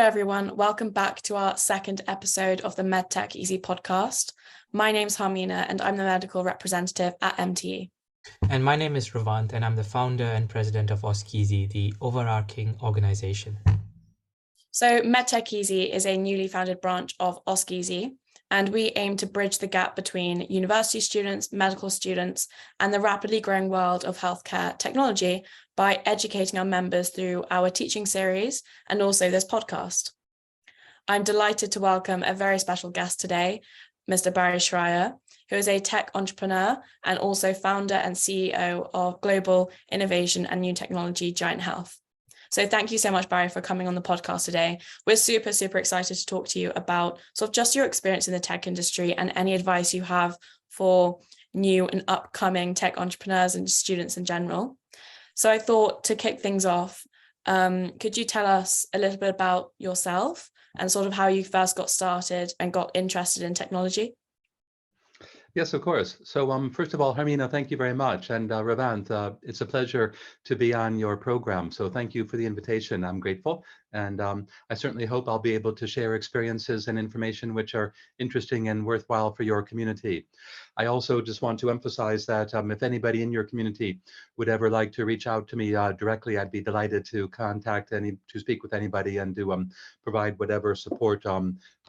Hello, everyone. Welcome back to our second episode of the MedTech Easy podcast. My name's Harmina, and I'm the medical representative at MTE. And my name is Ravant, and I'm the founder and president of OSCEASY, the overarching organization. So MedTech Easy is a newly founded branch of OSCEASY, and we aim to bridge the gap between university students, medical students, and the rapidly growing world of healthcare technology by educating our members through our teaching series and also this podcast. I'm delighted to welcome a very special guest today, Mr. Barry Shrier, who is a tech entrepreneur and also founder and CEO of global innovation and new technology Giant Health. So thank you so much, Barry, for coming on the podcast today. We're super, super excited to talk to you about sort of just your experience in the tech industry and any advice you have for new and upcoming tech entrepreneurs and students in general. So I thought to kick things off, could you tell us a little bit about yourself and sort of how you first got started and got interested in technology? Yes, of course. So first of all, Harmina, thank you very much. And Ravant, it's a pleasure to be on your program. So thank you for the invitation. I'm grateful. And I certainly hope I'll be able to share experiences and information which are interesting and worthwhile for your community. I also just want to emphasize that if anybody in your community would ever like to reach out to me directly, I'd be delighted to speak with anybody and to provide whatever support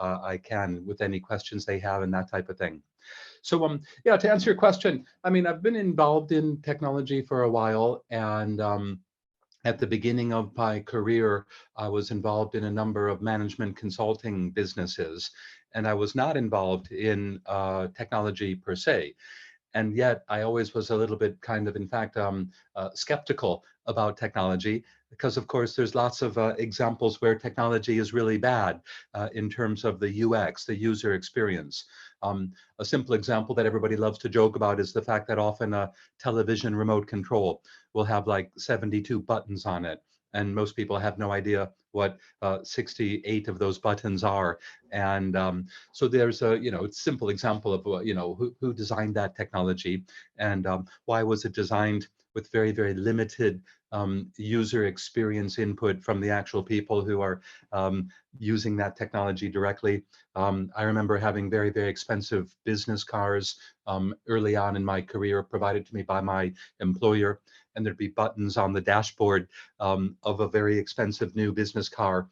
I can with any questions they have and that type of thing. So yeah, to answer your question, I mean, I've been involved in technology for a while, and at the beginning of my career, I was involved in a number of management consulting businesses, and I was not involved in technology per se. And yet I always was a little bit kind of, in fact, skeptical about technology, because of course there's lots of examples where technology is really bad in terms of the UX, the user experience. A simple example that everybody loves to joke about is the fact that often a television remote control will have like 72 buttons on it. And most people have no idea what 68 of those buttons are. And so there's a, simple example of, who designed that technology and why was it designed with very, very limited user experience input from the actual people who are using that technology directly. I remember having very, very expensive business cars early on in my career provided to me by my employer. And there'd be buttons on the dashboard of a very expensive new business car,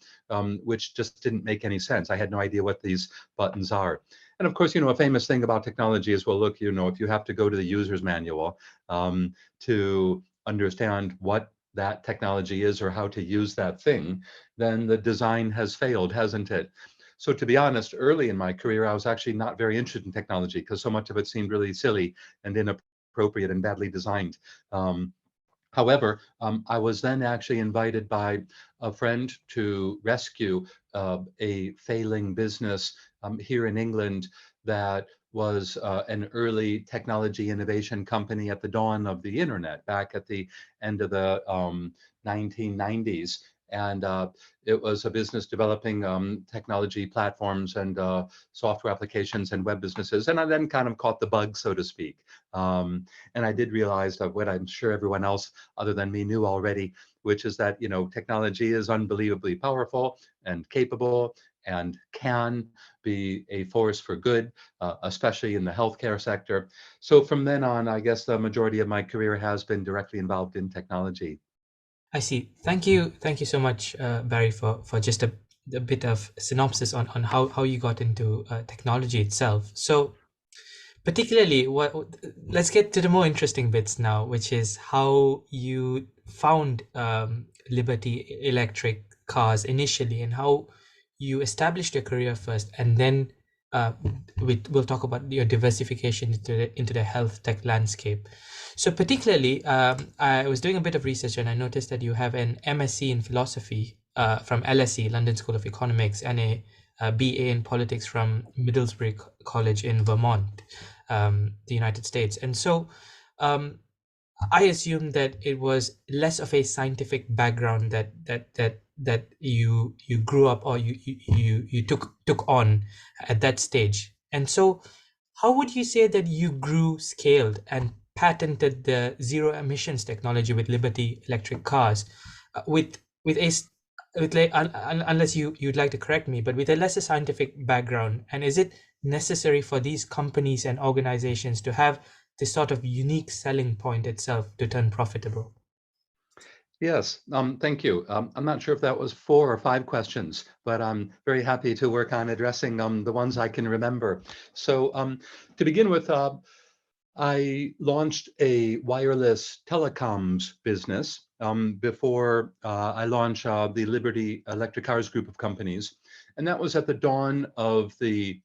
which just didn't make any sense. I had no idea what these buttons are. And of course, a famous thing about technology is, well, look, if you have to go to the user's manual to understand what that technology is or how to use that thing, then the design has failed, hasn't it? So to be honest, early in my career, I was actually not very interested in technology because so much of it seemed really silly and inappropriate and badly designed. However, I was then actually invited by a friend to rescue a failing business here in England that was an early technology innovation company at the dawn of the internet back at the end of the 1990s. And it was a business developing technology platforms and software applications and web businesses. And I then kind of caught the bug, so to speak. And I did realize that what I'm sure everyone else other than me knew already, which is that, technology is unbelievably powerful and capable and can be a force for good, especially in the healthcare sector. So from then on, I guess the majority of my career has been directly involved in technology. I see. Thank you so much, Barry, for just a bit of synopsis on how you got into technology itself. So particularly, let's get to the more interesting bits now, which is how you found Liberty Electric cars initially and how you established your career first, and then we'll talk about your diversification into the health tech landscape. So particularly, I was doing a bit of research and I noticed that you have an MSc in philosophy from LSE, London School of Economics, and a BA in politics from Middlesbrough College in Vermont, the United States. And so I assumed that it was less of a scientific background that you grew up or you took on at that stage. And so how would you say that you grew, scaled, and patented the zero emissions technology with Liberty Electric cars with a with like, unless you'd like to correct me, but with a lesser scientific background, and is it necessary for these companies and organizations to have this sort of unique selling point itself to turn profitable? Yes, thank you. I'm not sure if that was 4 or 5 questions, but I'm very happy to work on addressing the ones I can remember. So to begin with, I launched a wireless telecoms business before I launched the Liberty Electric Cars group of companies. And that was at the dawn of the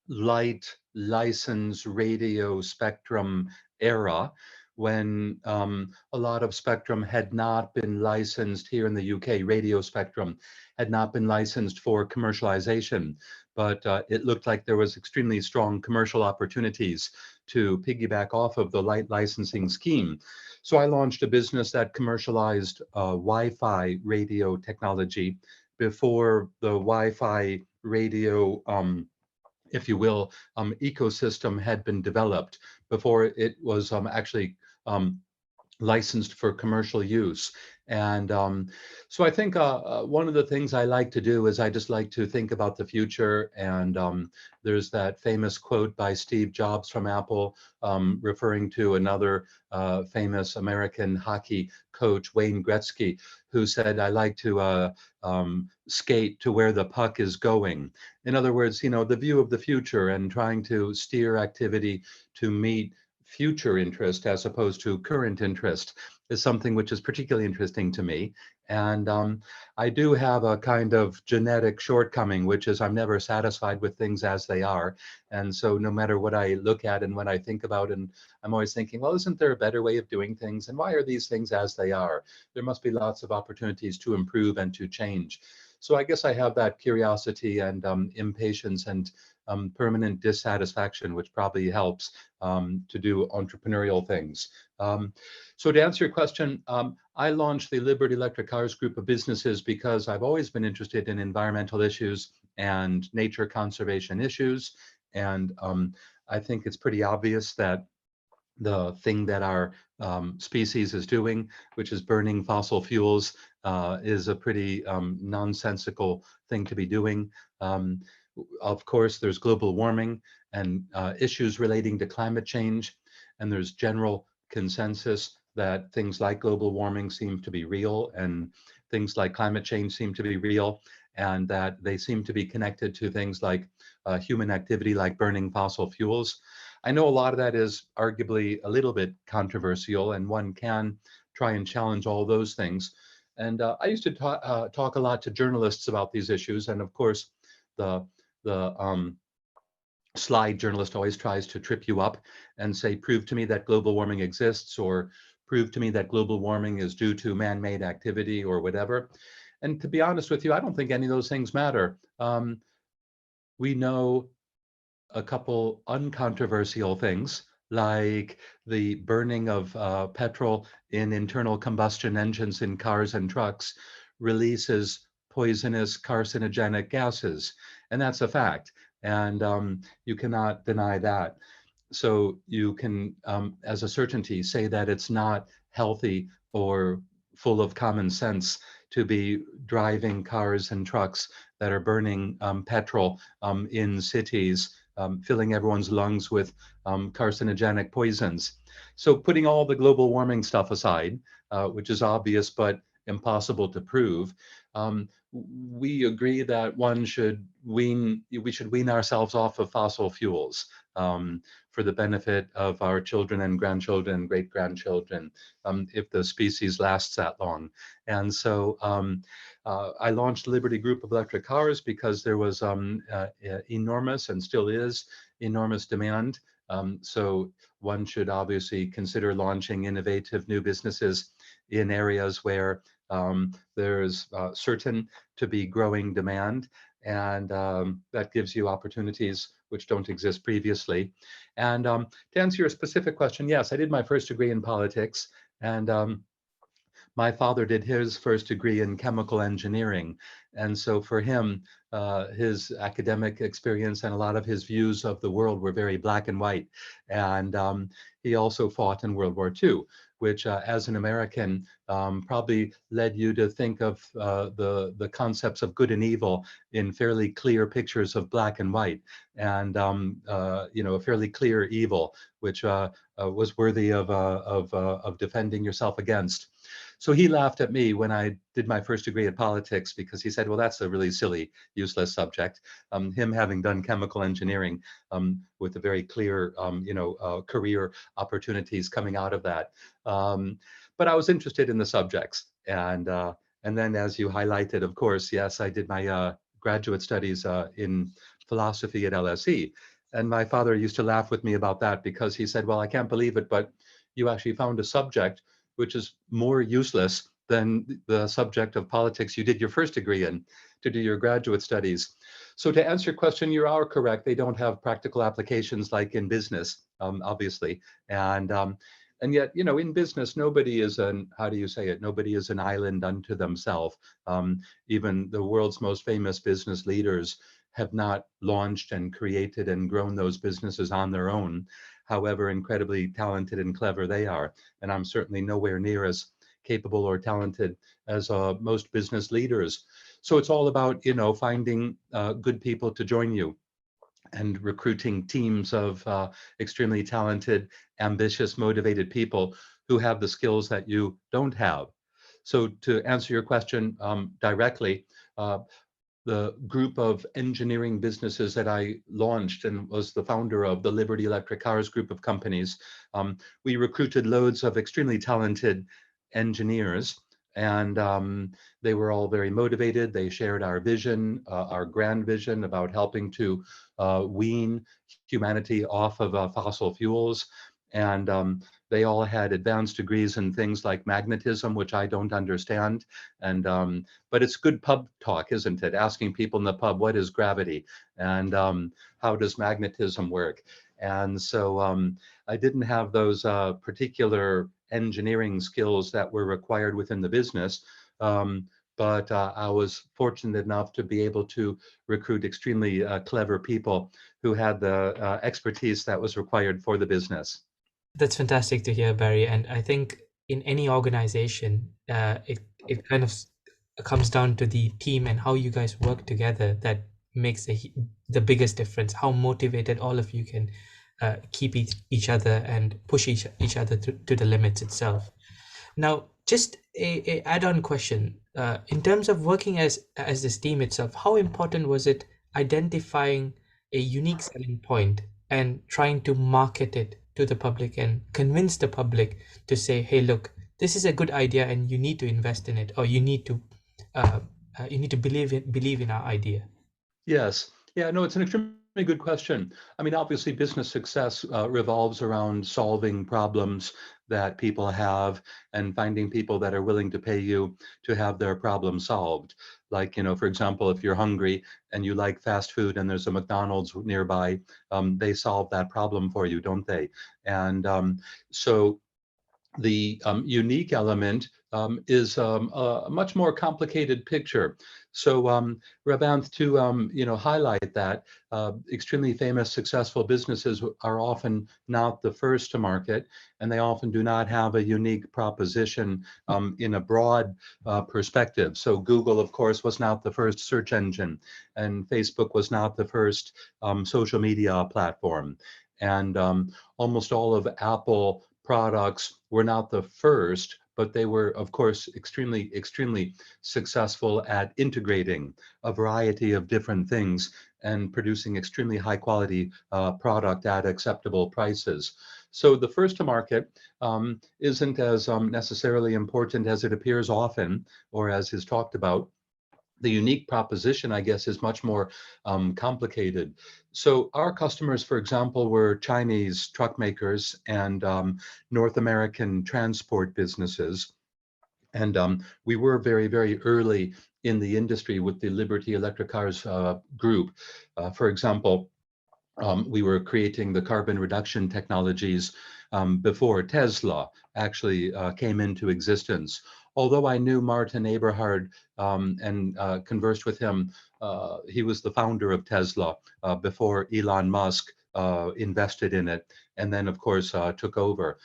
light license radio spectrum era, when a lot of spectrum had not been licensed here in the UK. Radio spectrum had not been licensed for commercialization, but it looked like there was extremely strong commercial opportunities to piggyback off of the light licensing scheme. So I launched a business that commercialized Wi-Fi radio technology before the Wi-Fi radio if you will, ecosystem had been developed, before it was actually licensed for commercial use. And so I think one of the things I like to do is I just like to think about the future. And there's that famous quote by Steve Jobs from Apple, referring to another famous American hockey coach, Wayne Gretzky, who said, "I like to skate to where the puck is going." In other words, you know, the view of the future and trying to steer activity to meet future interest as opposed to current interest is something which is particularly interesting to me. And I do have a kind of genetic shortcoming, which is I'm never satisfied with things as they are. And so no matter what I look at and what I think about, and I'm always thinking, well, isn't there a better way of doing things? And why are these things as they are? There must be lots of opportunities to improve and to change. So I guess I have that curiosity and impatience and permanent dissatisfaction, which probably helps to do entrepreneurial things. So to answer your question, I launched the Liberty Electric Cars group of businesses because I've always been interested in environmental issues and nature conservation issues. And I think it's pretty obvious that the thing that our species is doing, which is burning fossil fuels, is a pretty nonsensical thing to be doing. Of course, there's global warming and issues relating to climate change, and there's general consensus that things like global warming seem to be real, and things like climate change seem to be real, and that they seem to be connected to things like human activity, like burning fossil fuels. I know a lot of that is arguably a little bit controversial, and one can try and challenge all those things. And I used to talk a lot to journalists about these issues, and of course, the the slide journalist always tries to trip you up and say, "Prove to me that global warming exists," or "Prove to me that global warming is due to man-made activity," or whatever. And to be honest with you, I don't think any of those things matter. We know a couple uncontroversial things, like the burning of petrol in internal combustion engines in cars and trucks releases poisonous carcinogenic gases. And that's a fact. And you cannot deny that. So you can, as a certainty, say that it's not healthy or full of common sense to be driving cars and trucks that are burning petrol in cities, filling everyone's lungs with carcinogenic poisons. So putting all the global warming stuff aside, which is obvious but impossible to prove, we agree that we should wean ourselves off of fossil fuels for the benefit of our children and grandchildren and great-grandchildren, if the species lasts that long. And so I launched Liberty Group of Electric Cars because there was enormous, and still is, enormous demand. So one should obviously consider launching innovative new businesses in areas where there's certain to be growing demand, and that gives you opportunities which don't exist previously. And to answer your specific question, yes, I did my first degree in politics, and my father did his first degree in chemical engineering. And so for him, his academic experience and a lot of his views of the world were very black and white. And he also fought in World War II. which as an American probably led you to think of the concepts of good and evil in fairly clear pictures of black and white, and a fairly clear evil, which was worthy of defending yourself against. So he laughed at me when I did my first degree in politics, because he said, well, that's a really silly, useless subject. Him having done chemical engineering with a very clear, career opportunities coming out of that. But I was interested in the subjects. And then, as you highlighted, of course, yes, I did my graduate studies in philosophy at LSE. And my father used to laugh with me about that, because he said, well, I can't believe it, but you actually found a subject which is more useless than the subject of politics you did your first degree in to do your graduate studies. So to answer your question, you are correct. They don't have practical applications like in business, obviously. And yet, in business, nobody is nobody is an island unto themselves. Even the world's most famous business leaders have not launched and created and grown those businesses on their own, however incredibly talented and clever they are. And I'm certainly nowhere near as capable or talented as most business leaders. So it's all about, finding good people to join you and recruiting teams of extremely talented, ambitious, motivated people who have the skills that you don't have. So to answer your question directly, the group of engineering businesses that I launched and was the founder of, the Liberty Electric Cars group of companies, we recruited loads of extremely talented engineers, and they were all very motivated. They shared our vision, our grand vision about helping to wean humanity off of fossil fuels. And they all had advanced degrees in things like magnetism, which I don't understand. And but it's good pub talk, isn't it? Asking people in the pub, what is gravity? And how does magnetism work? And so I didn't have those particular engineering skills that were required within the business. But I was fortunate enough to be able to recruit extremely clever people who had the expertise that was required for the business. That's fantastic to hear, Barry. And I think in any organization, it kind of comes down to the team and how you guys work together that makes the biggest difference. How motivated all of you can keep each other and push each other to the limits itself. Now, just a add-on question. In terms of working as this team itself, how important was it identifying a unique selling point and trying to market it to the public and convince the public to say, hey, look, this is a good idea and you need to invest in it, or you need to believe in our idea? Yes. Yeah, no, it's an extremely good question. I mean, obviously, business success revolves around solving problems that people have and finding people that are willing to pay you to have their problem solved. Like, for example, if you're hungry and you like fast food and there's a McDonald's nearby, they solve that problem for you, don't they? And so the unique element is a much more complicated picture. So Ravanth, to highlight that, extremely famous, successful businesses are often not the first to market, and they often do not have a unique proposition in a broad perspective. So Google, of course, was not the first search engine, and Facebook was not the first social media platform. And almost all of Apple products were not the first, but they were, of course, extremely successful at integrating a variety of different things and producing extremely high quality product at acceptable prices. So the first to market isn't as necessarily important as it appears often, or as is talked about. The unique proposition, I guess, is much more complicated. So our customers, for example, were Chinese truck makers and North American transport businesses. And we were very, very early in the industry with the Liberty Electric Cars group. For example, we were creating the carbon reduction technologies before Tesla actually came into existence. Although I knew Martin Eberhard and conversed with him, he was the founder of Tesla before Elon Musk invested in it, and then of course took over.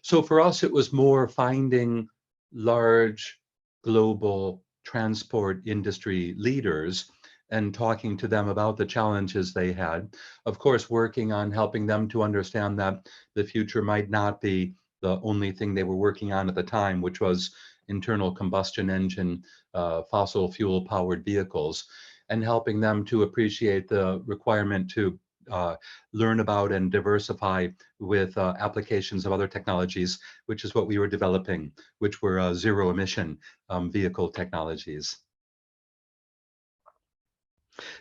So for us, it was more finding large global transport industry leaders and talking to them about the challenges they had. Of course, working on helping them to understand that the future might not be the only thing they were working on at the time, which was internal combustion engine, fossil fuel powered vehicles, and helping them to appreciate the requirement to learn about and diversify with applications of other technologies, which is what we were developing, which were zero emission vehicle technologies.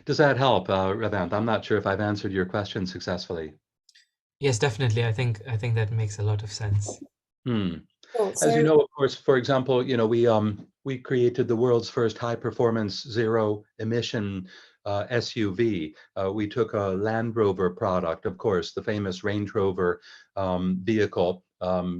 Does that help, Revant? I'm not sure if I've answered your question successfully. Yes, definitely. I think that makes a lot of sense. Cool. As you know, of course, for example, we created the world's first high performance zero emission SUV. We took a Land Rover product, of course, the famous Range Rover vehicle,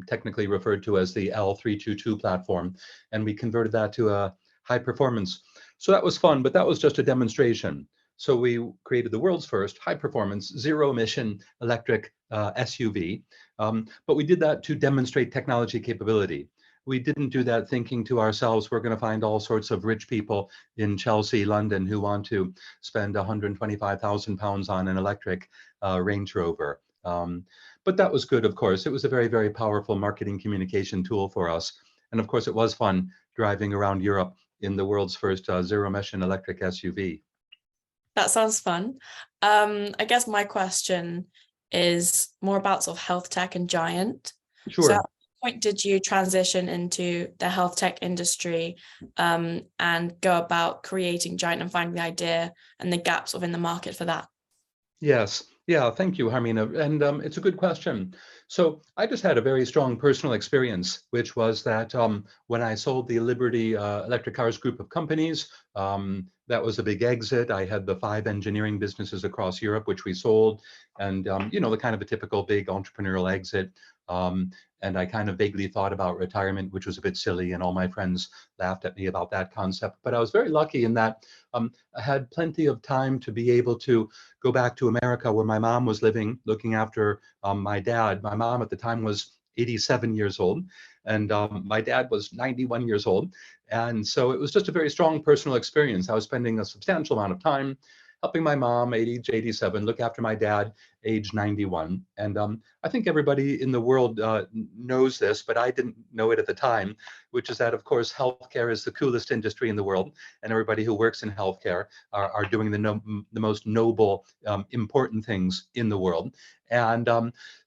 technically referred to as the L322 platform, and we converted that to a high performance. So that was fun, but that was just a demonstration. So we created the world's first high performance zero emission electric SUV. But we did that to demonstrate technology capability. We didn't do that thinking to ourselves, we're going to find all sorts of rich people in Chelsea, London, who want to spend 125,000 pounds on an electric Range Rover. But that was good, of course. It was a very, very powerful marketing communication tool for us. And of course, it was fun driving around Europe in the world's first zero emission electric SUV. That sounds fun. I guess my question is more about sort of health tech and Giant. Sure. So at what point did you transition into the health tech industry and go about creating Giant and finding the idea and the gaps within the market for that? Yes. Yeah, thank you, Harmina. And it's a good question. So I just had a very strong personal experience, which was that when I sold the Liberty Electric Cars group of companies, that was a big exit. I had the 5 engineering businesses across Europe, which we sold, and the kind of a typical big entrepreneurial exit. And I kind of vaguely thought about retirement, which was a bit silly, and all my friends laughed at me about that concept. But I was very lucky in that I had plenty of time to be able to go back to America, where my mom was living, looking after my dad. My mom at the time was 87 years old, and my dad was 91 years old. And so it was just a very strong personal experience. I was spending a substantial amount of time helping my mom, age 87, look after my dad, age 91. And I think everybody in the world knows this, but I didn't know it at the time, which is that, of course, healthcare is the coolest industry in the world, and everybody who works in healthcare are doing the most noble, important things in the world. And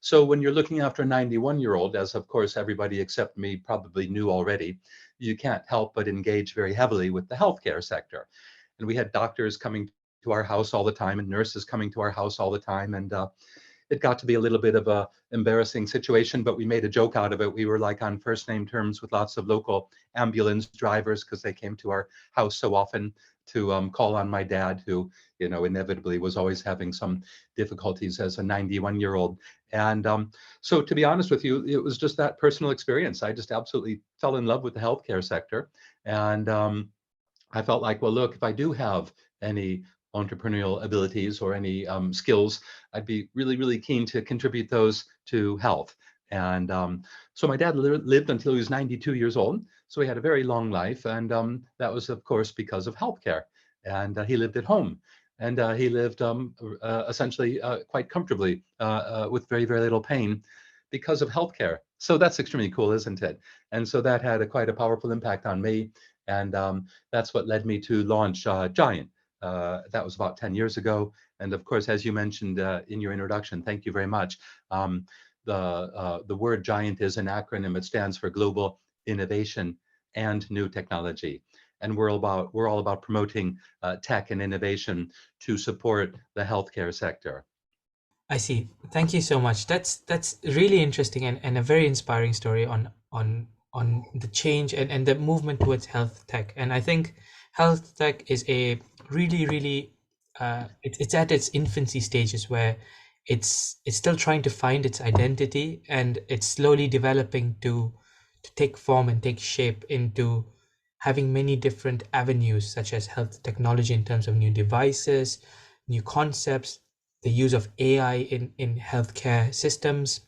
so when you're looking after a 91-year-old, as of course everybody except me probably knew already, you can't help but engage very heavily with the healthcare sector. And we had doctors coming to our house all the time and nurses coming to our house all the time. And it got to be a little bit of a embarrassing situation, but we made a joke out of it. We were like on first name terms with lots of local ambulance drivers because they came to our house so often to call on my dad, who, inevitably was always having some difficulties as a 91-year-old. And so to be honest with you, it was just that personal experience. I just absolutely fell in love with the healthcare sector. And I felt like, well, look, if I do have any entrepreneurial abilities or any skills, I'd be really, really keen to contribute those to health. And so my dad lived until he was 92 years old. So he had a very long life. And that was, of course, because of healthcare. And he lived at home. And he lived essentially quite comfortably with very, very little pain because of healthcare. So that's extremely cool, isn't it? And so that had quite a powerful impact on me. And that's what led me to launch Giant. That was about 10 years ago. And of course, as you mentioned in your introduction, thank you very much. The word Giant is an acronym. It stands for Global Innovation and New Technology. And we're all about promoting tech and innovation to support the healthcare sector. I see. Thank you so much. That's really interesting and a very inspiring story on the change and the movement towards health tech. And I think health tech is a really it's at its infancy stages, where it's still trying to find its identity, and it's slowly developing to take form and take shape into having many different avenues, such as health technology in terms of new devices, new concepts, the use of AI in healthcare systems,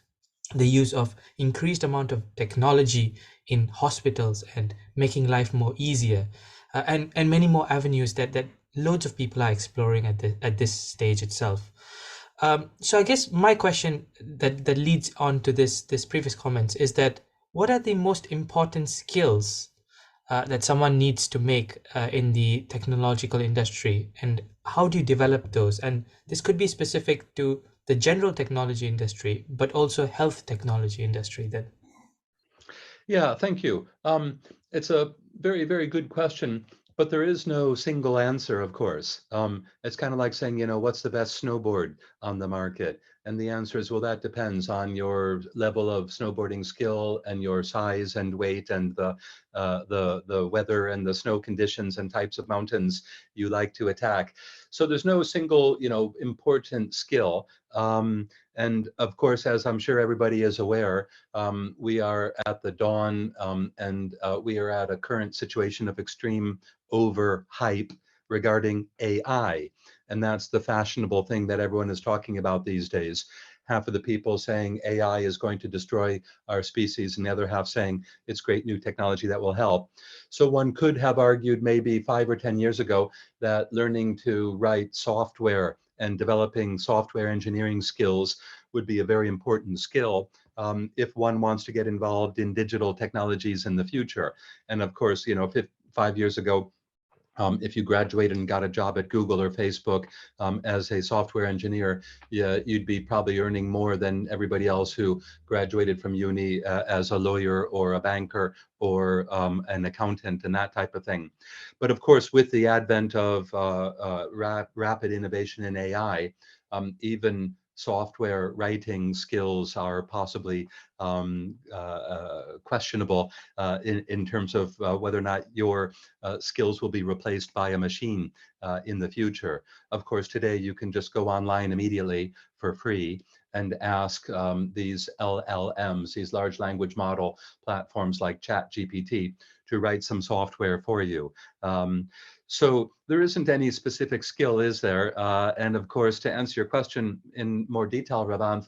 the use of increased amount of technology in hospitals and making life more easier, and many more avenues that loads of people are exploring at this stage itself. So I guess my question that leads on to this previous comments is that what are the most important skills that someone needs to make in the technological industry, and how do you develop those? And this could be specific to the general technology industry, but also health technology industry then. Yeah, thank you. It's a very, very good question, but there is no single answer, of course. It's kind of like saying, what's the best snowboard on the market? And the answer is, well, that depends on your level of snowboarding skill and your size and weight and the weather and the snow conditions and types of mountains you like to attack. So there's no single, important skill. And of course, as I'm sure everybody is aware, we are at the dawn and we are at a current situation of extreme overhype regarding AI. And that's the fashionable thing that everyone is talking about these days. Half of the people saying AI is going to destroy our species, and the other half saying it's great new technology that will help. So one could have argued maybe 5 or 10 years ago that learning to write software and developing software engineering skills would be a very important skill if one wants to get involved in digital technologies in the future. And of course, 5 years ago, if you graduated and got a job at Google or Facebook as a software engineer, you'd be probably earning more than everybody else who graduated from uni as a lawyer or a banker or an accountant and that type of thing. But of course, with the advent of rapid innovation in AI, even software writing skills are possibly questionable in terms of whether or not your skills will be replaced by a machine in the future. Of course, today you can just go online immediately for free and ask these LLMs, these large language model platforms like ChatGPT, to write some software for you. So there isn't any specific skill, is there? And of course, to answer your question in more detail, Ravanth,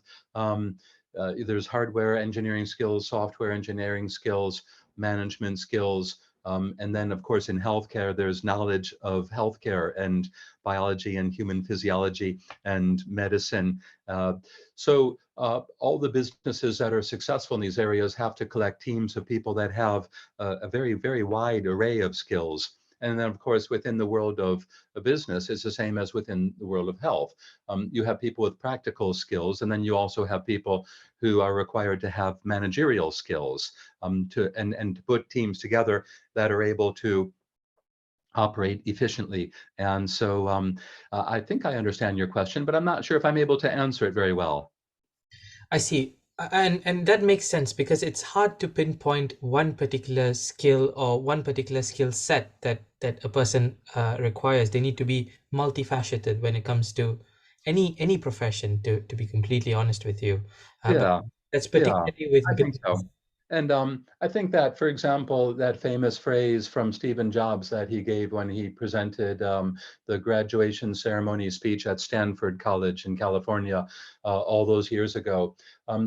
there's hardware engineering skills, software engineering skills, management skills, and then of course in healthcare, there's knowledge of healthcare and biology and human physiology and medicine. So all the businesses that are successful in these areas have to collect teams of people that have a very, very wide array of skills. And then, of course, within the world of a business, it's the same as within the world of health. You have people with practical skills, and then you also have people who are required to have managerial skills to put teams together that are able to operate efficiently. And so I think I understand your question, but I'm not sure if I'm able to answer it very well. I see. And that makes sense because it's hard to pinpoint one particular skill or one particular skill set that a person requires. They need to be multifaceted when it comes to any profession, to be completely honest with you. But Yeah, that's yeah, particularly with I think business. so. And I think that, for example, that famous phrase from Stephen Jobs that he gave when he presented the graduation ceremony speech at Stanford College in California all those years ago,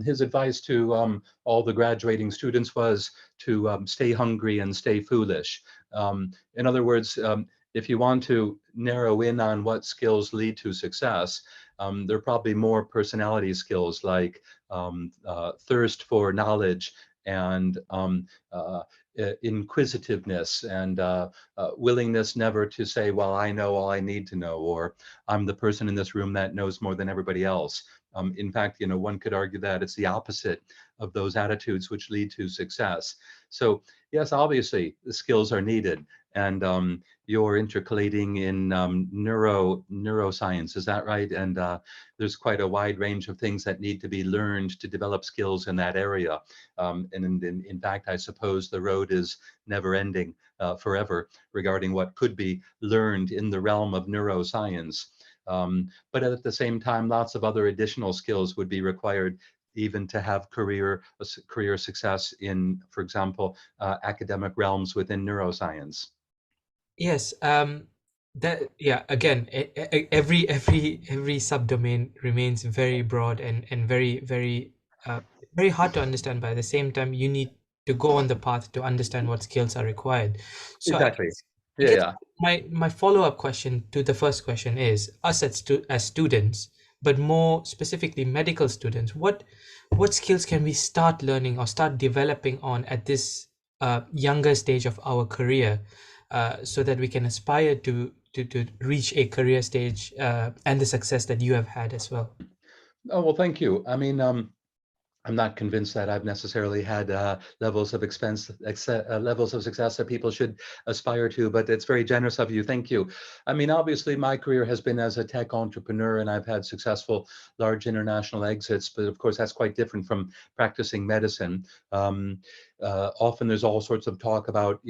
his advice to all the graduating students was to stay hungry and stay foolish. In other words, if you want to narrow in on what skills lead to success, there are probably more personality skills like thirst for knowledge and inquisitiveness and willingness never to say, well, I know all I need to know, or I'm the person in this room that knows more than everybody else. In fact, one could argue that it's the opposite of those attitudes which lead to success. So yes, obviously the skills are needed. And you're intercalating in neuroscience, is that right? And there's quite a wide range of things that need to be learned to develop skills in that area. And in fact, I suppose the road is never ending forever regarding what could be learned in the realm of neuroscience. But at the same time, lots of other additional skills would be required even to have career success in, for example, academic realms within neuroscience. Yes, That, yeah, again, every subdomain remains very broad and very hard to understand, but at the same time you need to go on the path to understand what skills are required. So Exactly. I Yeah, guess yeah. my follow-up question to the first question is, us as students, but more specifically medical students, what skills can we start learning or start developing on at this younger stage of our career, so that we can aspire to reach a career stage and the success that you have had as well? Oh, well, thank you. I mean, I'm not convinced that I've necessarily had levels of success that people should aspire to, but it's very generous of you. Thank you. I mean, obviously, my career has been as a tech entrepreneur, and I've had successful large international exits. But of course, that's quite different from practicing medicine. Um, Often, there's all sorts of talk about,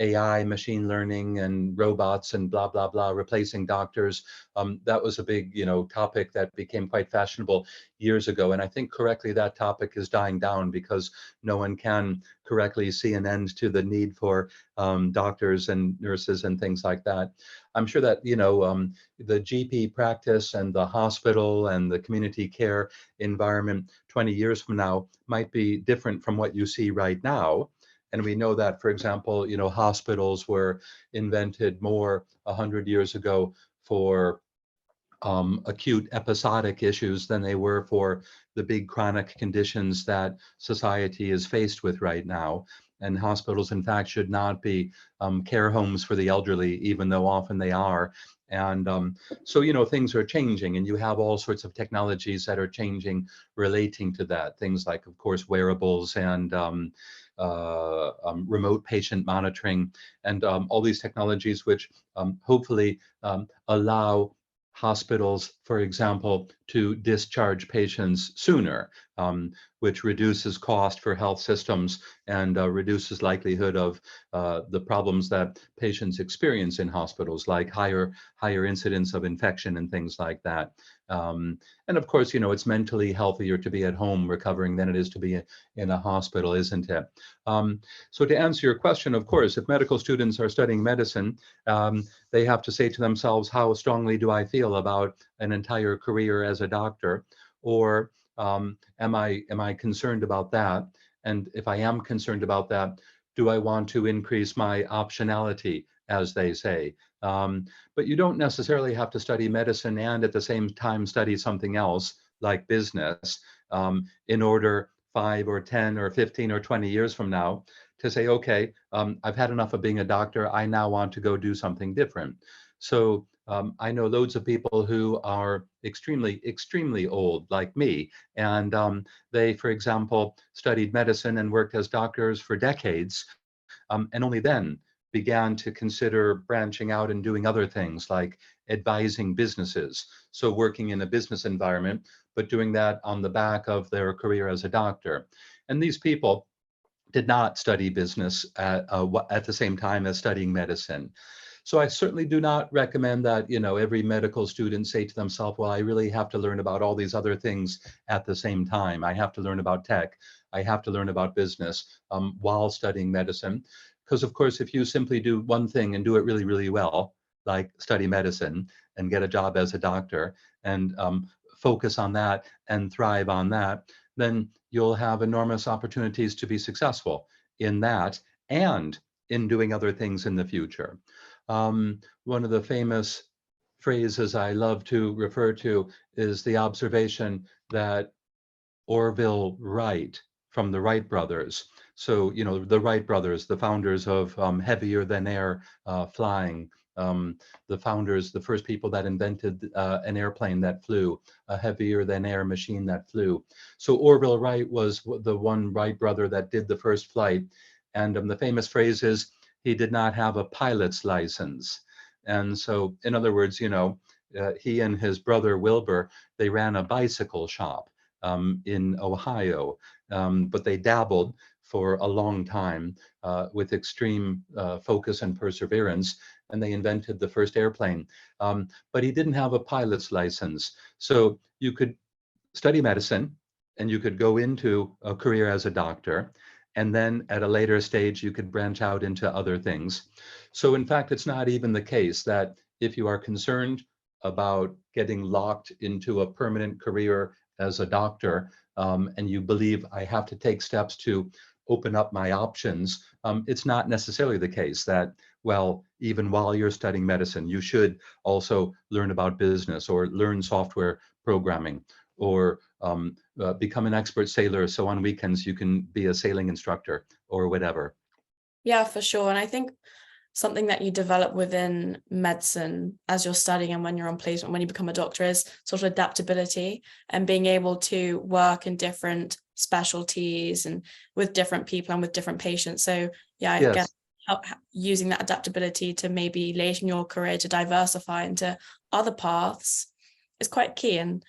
AI, machine learning, and robots, and blah blah blah, replacing doctors. That was a big, topic that became quite fashionable years ago. And I think correctly that topic is dying down because no one can correctly see an end to the need for doctors and nurses and things like that. I'm sure that, the GP practice and the hospital and the community care environment 20 years from now might be different from what you see right now. And we know that, for example, hospitals were invented more 100 years ago for acute episodic issues than they were for the big chronic conditions that society is faced with right now. And hospitals, in fact, should not be care homes for the elderly, even though often they are. And so, things are changing, and you have all sorts of technologies that are changing relating to that. Things like, of course, wearables and remote patient monitoring, and all these technologies which hopefully allow hospitals, for example, to discharge patients sooner, which reduces cost for health systems and reduces likelihood of the problems that patients experience in hospitals, like higher incidence of infection and things like that. And of course, it's mentally healthier to be at home recovering than it is to be in a hospital, isn't it? So to answer your question, of course, if medical students are studying medicine, they have to say to themselves, how strongly do I feel about an entire career as a doctor? Or am I concerned about that? And if I am concerned about that, do I want to increase my optionality, as they say? But you don't necessarily have to study medicine and at the same time study something else like business in order 5 or 10 or 15 or 20 years from now to say, okay, I've had enough of being a doctor. I now want to go do something different. So I know loads of people who are extremely, extremely old, like me, and they, for example, studied medicine and worked as doctors for decades, and only then began to consider branching out and doing other things like advising businesses. So working in a business environment, but doing that on the back of their career as a doctor. And these people did not study business at the same time as studying medicine. So I certainly do not recommend that, every medical student say to themselves, well, I really have to learn about all these other things at the same time. I have to learn about tech. I have to learn about business while studying medicine. Because of course, if you simply do one thing and do it really, really well, like study medicine and get a job as a doctor and focus on that and thrive on that, then you'll have enormous opportunities to be successful in that and in doing other things in the future. One of the famous phrases I love to refer to is the observation that Orville Wright from the Wright brothers. So, the Wright brothers, the founders of heavier than air flying, the first people that invented an airplane that flew, a heavier than air machine that flew. So Orville Wright was the one Wright brother that did the first flight. And the famous phrase is, he did not have a pilot's license. And so, in other words, he and his brother Wilbur, they ran a bicycle shop in Ohio, but they dabbled for a long time with extreme focus and perseverance, and they invented the first airplane. But he didn't have a pilot's license. So you could study medicine and you could go into a career as a doctor. and then at a later stage, you could branch out into other things. So in fact, it's not even the case that if you are concerned about getting locked into a permanent career as a doctor, and you believe I have to take steps to open up my options, it's not necessarily the case that, well, even while you're studying medicine, you should also learn about business or learn software programming or become an expert sailor. So on weekends, you can be a sailing instructor or whatever. Yeah, for sure. And I think something that you develop within medicine as you're studying and when you're on placement, when you become a doctor, is sort of adaptability and being able to work in different specialties and with different people and with different patients. So yeah, I guess using that adaptability to maybe later in your career to diversify into other paths is quite key. And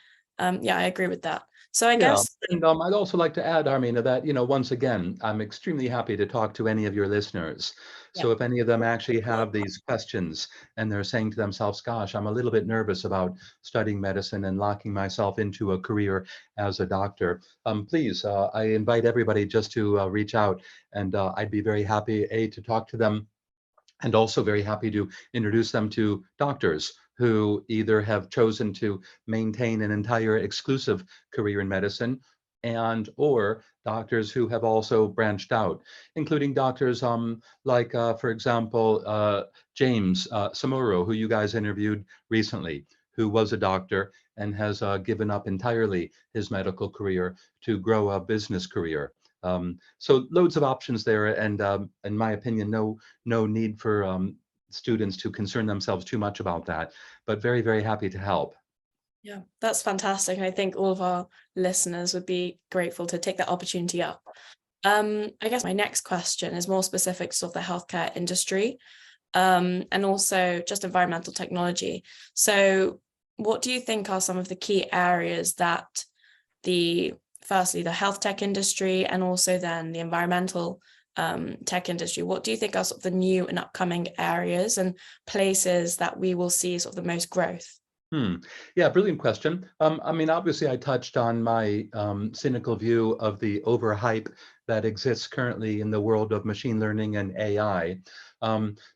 yeah, I agree with that. So I guess, and I'd also like to add, Armina, that, once again, I'm extremely happy to talk to any of your listeners. So if any of them actually have these questions and they're saying to themselves, gosh, I'm a little bit nervous about studying medicine and locking myself into a career as a doctor, please, I invite everybody just to reach out, and I'd be very happy, to talk to them, and also very happy to introduce them to doctors who either have chosen to maintain an entire exclusive career in medicine, and or doctors who have also branched out, including doctors like, for example, James Samuro, who you guys interviewed recently, who was a doctor and has given up entirely his medical career to grow a business career. So loads of options there, and in my opinion, no need for students to concern themselves too much about that, but very, very happy to help. yeah, that's fantastic. And I think all of our listeners would be grateful to take that opportunity up. I guess my next question is more specific to sort of the healthcare industry, and also just environmental technology. So what do you think are some of the key areas that firstly, the health tech industry and also then the environmental tech industry, what do you think are sort of the new and upcoming areas and places that we will see sort of the most growth? Yeah, brilliant question. I mean, obviously, I touched on my cynical view of the overhype that exists currently in the world of machine learning and AI.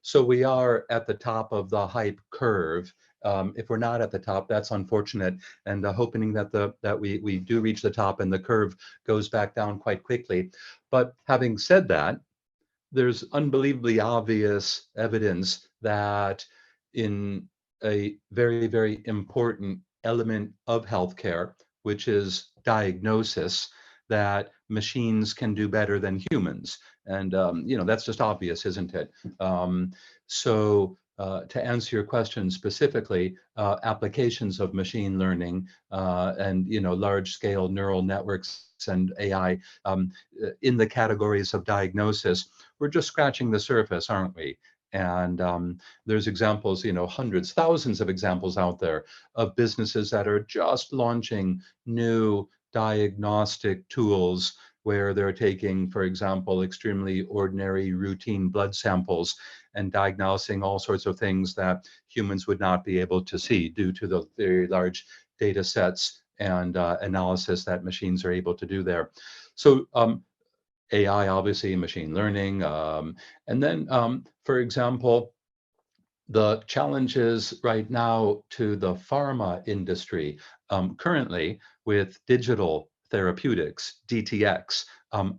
So we are at the top of the hype curve. If we're not at the top, that's unfortunate, and hoping that we do reach the top and the curve goes back down quite quickly. But having said that, there's unbelievably obvious evidence that in a very, very important element of healthcare, which is diagnosis, that machines can do better than humans. And, that's just obvious, isn't it? So to answer your question specifically, applications of machine learning and, large scale neural networks and AI in the categories of diagnosis, we're just scratching the surface, aren't we? And there's examples, hundreds, thousands of examples out there of businesses that are just launching new diagnostic tools where they're taking, for example, extremely ordinary routine blood samples and diagnosing all sorts of things that humans would not be able to see due to the very large data sets and analysis that machines are able to do there. So AI, obviously, machine learning. And then, for example, the challenges right now to the pharma industry currently with digital therapeutics, DTX,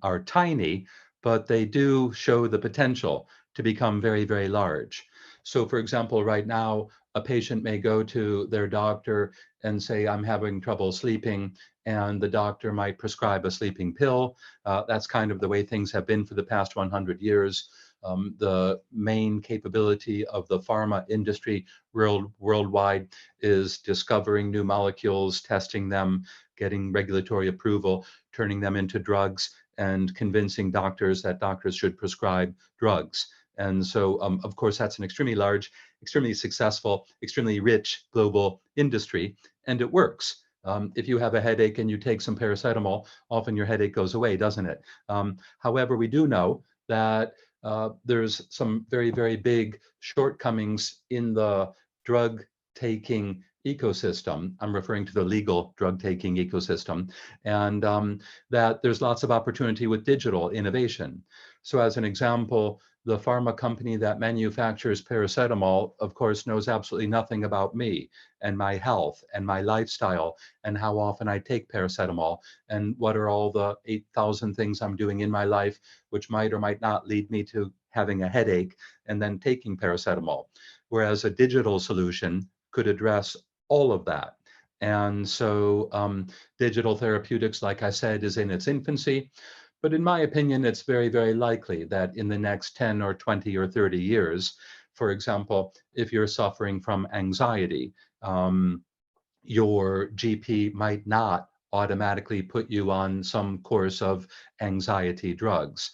are tiny, but they do show the potential to become very, very large. So, for example, right now, a patient may go to their doctor and say, I'm having trouble sleeping, and the doctor might prescribe a sleeping pill. That's kind of the way things have been for the past 100 years. The main capability of the pharma industry worldwide is discovering new molecules, testing them, getting regulatory approval, turning them into drugs, and convincing doctors that doctors should prescribe drugs. And so, of course, that's an extremely large, extremely successful, extremely rich global industry, and it works. If you have a headache and you take some paracetamol, often your headache goes away, doesn't it? However, we do know that there's some very, very big shortcomings in the drug taking ecosystem. I'm referring to the legal drug taking ecosystem, and that there's lots of opportunity with digital innovation. So as an example, the pharma company that manufactures paracetamol, of course, knows absolutely nothing about me and my health and my lifestyle and how often I take paracetamol and what are all the 8,000 things I'm doing in my life, which might or might not lead me to having a headache and then taking paracetamol. Whereas a digital solution could address all of that. And so digital therapeutics, like I said, is in its infancy. But in my opinion, it's very, very likely that in the next 10 or 20 or 30 years, for example, if you're suffering from anxiety, your GP might not automatically put you on some course of anxiety drugs.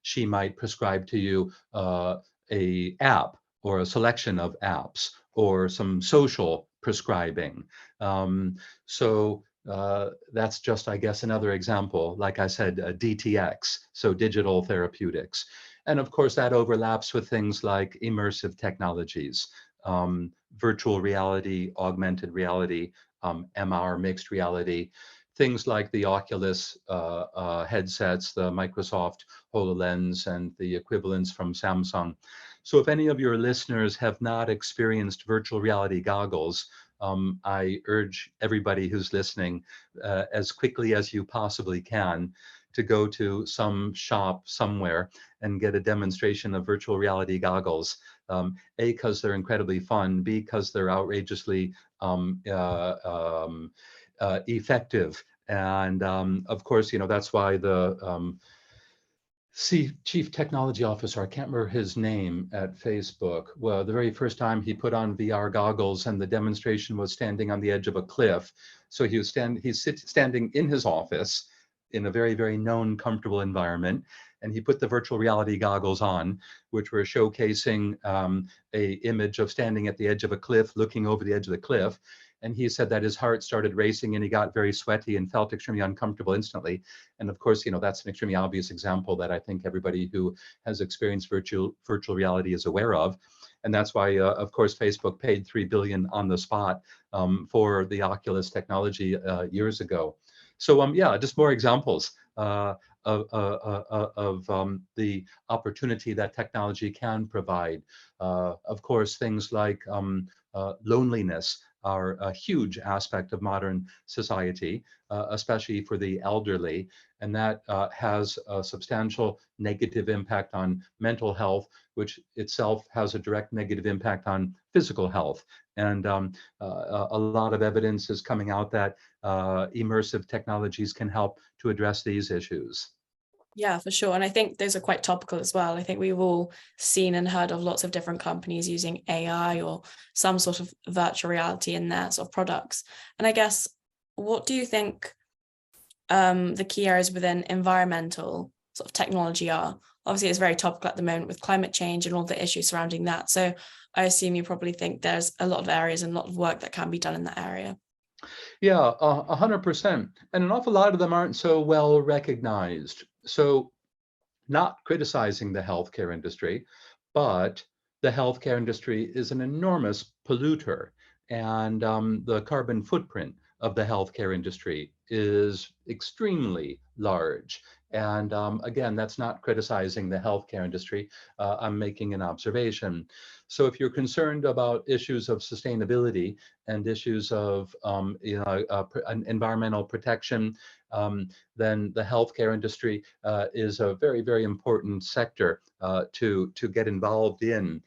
She might prescribe to you a app or a selection of apps or some social prescribing. So that's just, I guess, another example, like I said, DTX, so digital therapeutics. And of course, that overlaps with things like immersive technologies, virtual reality, augmented reality, MR, mixed reality, things like the Oculus headsets, the Microsoft HoloLens, and the equivalents from Samsung. So if any of your listeners have not experienced virtual reality goggles, I urge everybody who's listening as quickly as you possibly can to go to some shop somewhere and get a demonstration of virtual reality goggles. A, because they're incredibly fun, B, because they're outrageously effective. And of course, that's why the chief technology officer, I can't remember his name at Facebook. Well, the very first time he put on VR goggles and the demonstration was standing on the edge of a cliff. So he's standing in his office in a very, very known, comfortable environment. And he put the virtual reality goggles on, which were showcasing a image of standing at the edge of a cliff, looking over the edge of the cliff. And he said that his heart started racing and he got very sweaty and felt extremely uncomfortable instantly. And of course, that's an extremely obvious example that I think everybody who has experienced virtual reality is aware of. And that's why, of course, Facebook paid $3 billion on the spot for the Oculus technology years ago. So yeah, just more examples of the opportunity that technology can provide. Of course, things like loneliness are a huge aspect of modern society, especially for the elderly. And that has a substantial negative impact on mental health, which itself has a direct negative impact on physical health. And a lot of evidence is coming out that immersive technologies can help to address these issues. Yeah, for sure. And I think those are quite topical as well. I think we've all seen and heard of lots of different companies using AI or some sort of virtual reality in their sort of products. And I guess, what do you think the key areas within environmental sort of technology are? Obviously, it's very topical at the moment with climate change and all the issues surrounding that. So I assume you probably think there's a lot of areas and a lot of work that can be done in that area. Yeah, 100%. And an awful lot of them aren't so well recognized. So not criticizing the healthcare industry, but the healthcare industry is an enormous polluter. And the carbon footprint of the healthcare industry is extremely large. And again, that's not criticizing the healthcare industry. I'm making an observation. So if you're concerned about issues of sustainability and issues of environmental protection, then the healthcare industry is a very, very important sector to get involved in.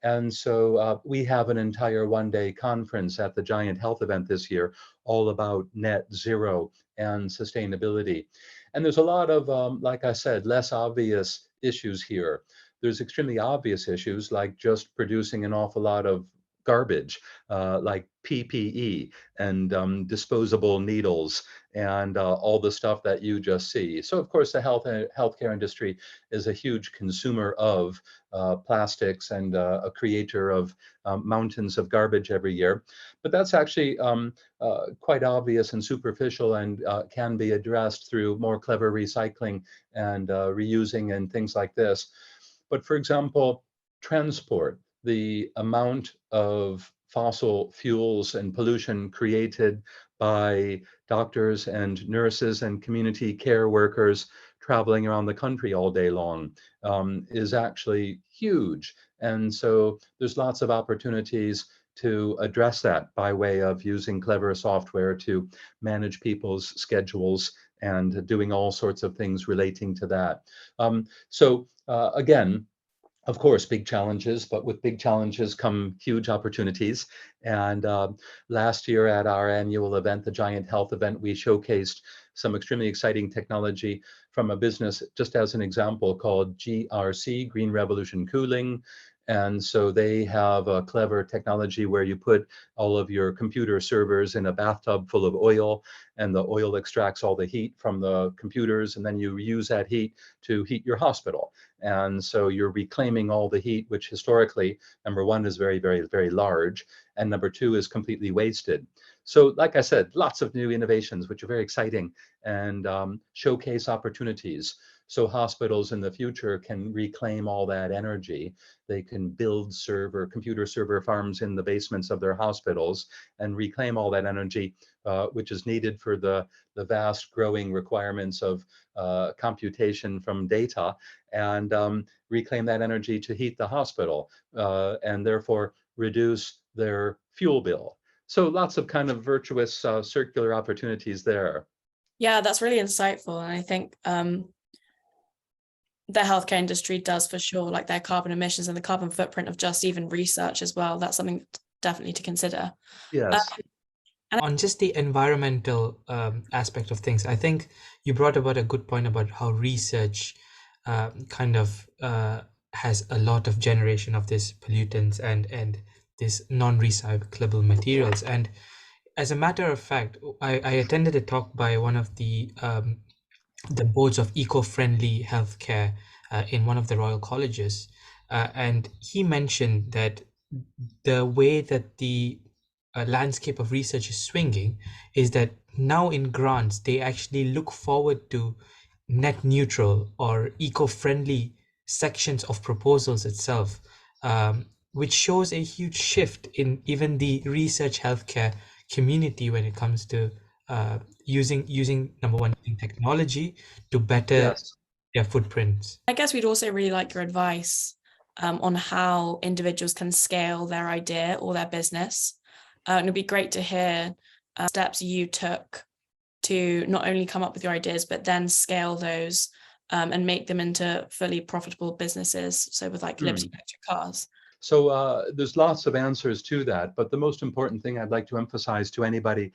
And so we have an entire one-day conference at the Giant Health event this year, all about net zero and sustainability. And there's a lot of, like I said, less obvious issues here. There's extremely obvious issues like just producing an awful lot of garbage, like PPE and disposable needles and all the stuff that you just see. So of course, the healthcare industry is a huge consumer of plastics and a creator of mountains of garbage every year. But that's actually quite obvious and superficial and can be addressed through more clever recycling and reusing and things like this. But for example, transport, the amount of fossil fuels and pollution created by doctors and nurses and community care workers traveling around the country all day long is actually huge. And so there's lots of opportunities to address that by way of using clever software to manage people's schedules and doing all sorts of things relating to that. Again, of course, big challenges, but with big challenges come huge opportunities. And last year at our annual event, the Giant Health event, we showcased some extremely exciting technology from a business, just as an example, called GRC, Green Revolution Cooling. And so they have a clever technology where you put all of your computer servers in a bathtub full of oil, and the oil extracts all the heat from the computers, and then you use that heat to heat your hospital. And so you're reclaiming all the heat, which historically, number one, is very, very, very large, and number two, is completely wasted. So like I said, lots of new innovations, which are very exciting and showcase opportunities. So hospitals in the future can reclaim all that energy. They can build computer server farms in the basements of their hospitals and reclaim all that energy, which is needed for the vast growing requirements of computation from data, and reclaim that energy to heat the hospital and therefore reduce their fuel bill. So lots of kind of virtuous circular opportunities there. Yeah, that's really insightful. And I think the healthcare industry does for sure, like their carbon emissions and the carbon footprint of just even research as well. That's something definitely to consider. Yes. On just the environmental aspect of things, I think you brought about a good point about how research kind of has a lot of generation of these pollutants and these non-recyclable materials. And as a matter of fact, I attended a talk by one of the boards of eco-friendly healthcare in one of the Royal Colleges, and he mentioned that the way that the landscape of research is swinging is that now in grants they actually look forward to net neutral or eco-friendly sections of proposals itself, which shows a huge shift in even the research healthcare community when it comes to using number one, technology to better Yes. their footprints. I guess we'd also really like your advice on how individuals can scale their idea or their business. And it'd be great to hear steps you took to not only come up with your ideas, but then scale those and make them into fully profitable businesses. So with like Liberty Electric Cars. So there's lots of answers to that, but the most important thing I'd like to emphasize to anybody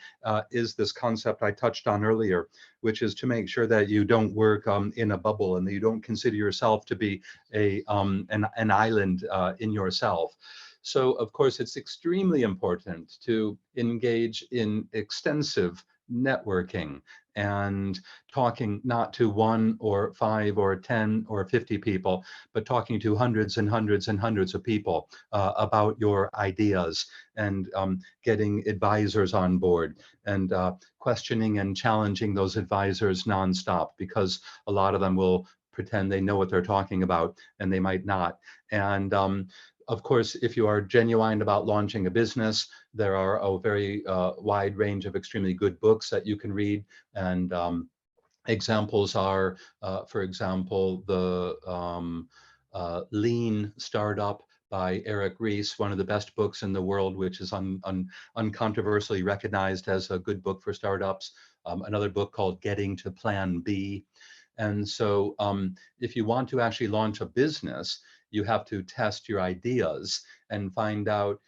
is this concept I touched on earlier, which is to make sure that you don't work in a bubble and that you don't consider yourself to be an island in yourself. So of course, it's extremely important to engage in extensive networking and talking not to 1 or 5 or 10 or 50 people, but talking to hundreds and hundreds and hundreds of people about your ideas, and getting advisors on board, and questioning and challenging those advisors nonstop, because a lot of them will pretend they know what they're talking about and they might not. And of course, if you are genuine about launching a business, there are a very wide range of extremely good books that you can read. And examples are, for example, the Lean Startup by Eric Ries, one of the best books in the world, which is uncontroversially recognized as a good book for startups. Another book called Getting to Plan B. And so if you want to actually launch a business, you have to test your ideas and find out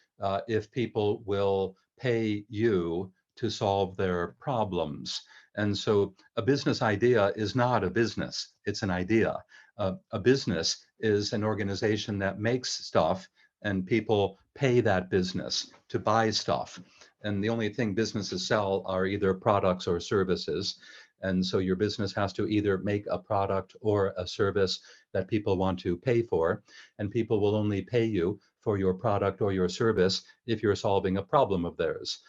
if people will pay you to solve their problems. And so a business idea is not a business, it's an idea. A business is an organization that makes stuff and people pay that business to buy stuff. And the only thing businesses sell are either products or services. And so your business has to either make a product or a service that people want to pay for, and people will only pay you for your product or your service if you're solving a problem of theirs.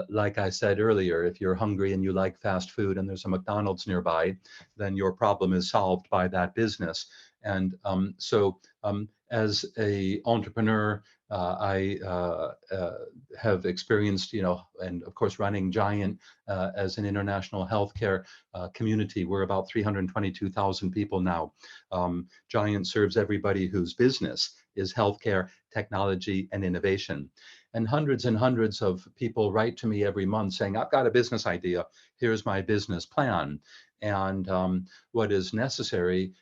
Like I said earlier, if you're hungry and you like fast food and there's a McDonald's nearby, then your problem is solved by that business. And as an entrepreneur, I have experienced, and of course, running Giant as an international healthcare community. We're about 322,000 people now. Giant serves everybody whose business is healthcare, technology, and innovation. And hundreds of people write to me every month saying, I've got a business idea. Here's my business plan. And what is necessary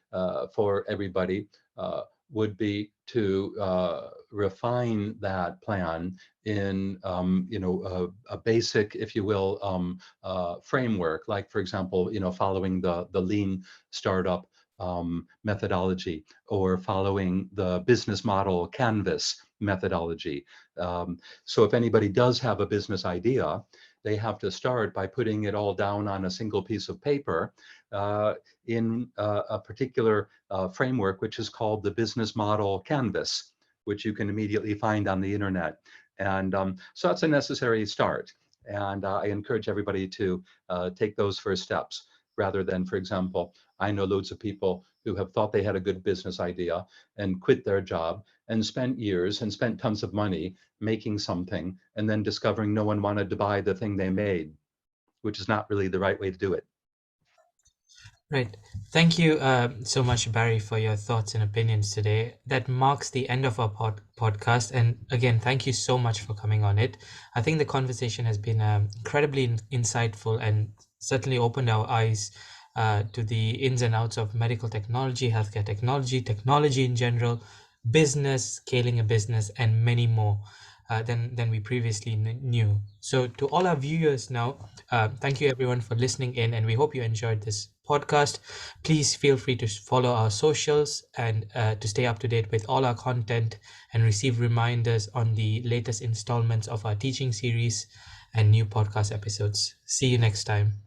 for everybody would be to refine that plan in a basic, if you will, framework, like, for example, following the lean startup methodology, or following the business model canvas methodology. So if anybody does have a business idea, they have to start by putting it all down on a single piece of paper in a particular framework, which is called the business model canvas, which you can immediately find on the internet. And so that's a necessary start. And I encourage everybody to take those first steps, rather than, for example, I know loads of people who have thought they had a good business idea and quit their job and spent years and spent tons of money making something, and then discovering no one wanted to buy the thing they made, which is not really the right way to do it. Right. Thank you so much, Barry, for your thoughts and opinions today. That marks the end of our podcast. And again, thank you so much for coming on it. I think the conversation has been incredibly insightful and certainly opened our eyes to the ins and outs of medical technology, healthcare technology, technology in general, business, scaling a business, and many more than we previously knew. So to all our viewers now, thank you everyone for listening in, and we hope you enjoyed this podcast. Please feel free to follow our socials and to stay up to date with all our content and receive reminders on the latest installments of our teaching series and new podcast episodes. See you next time.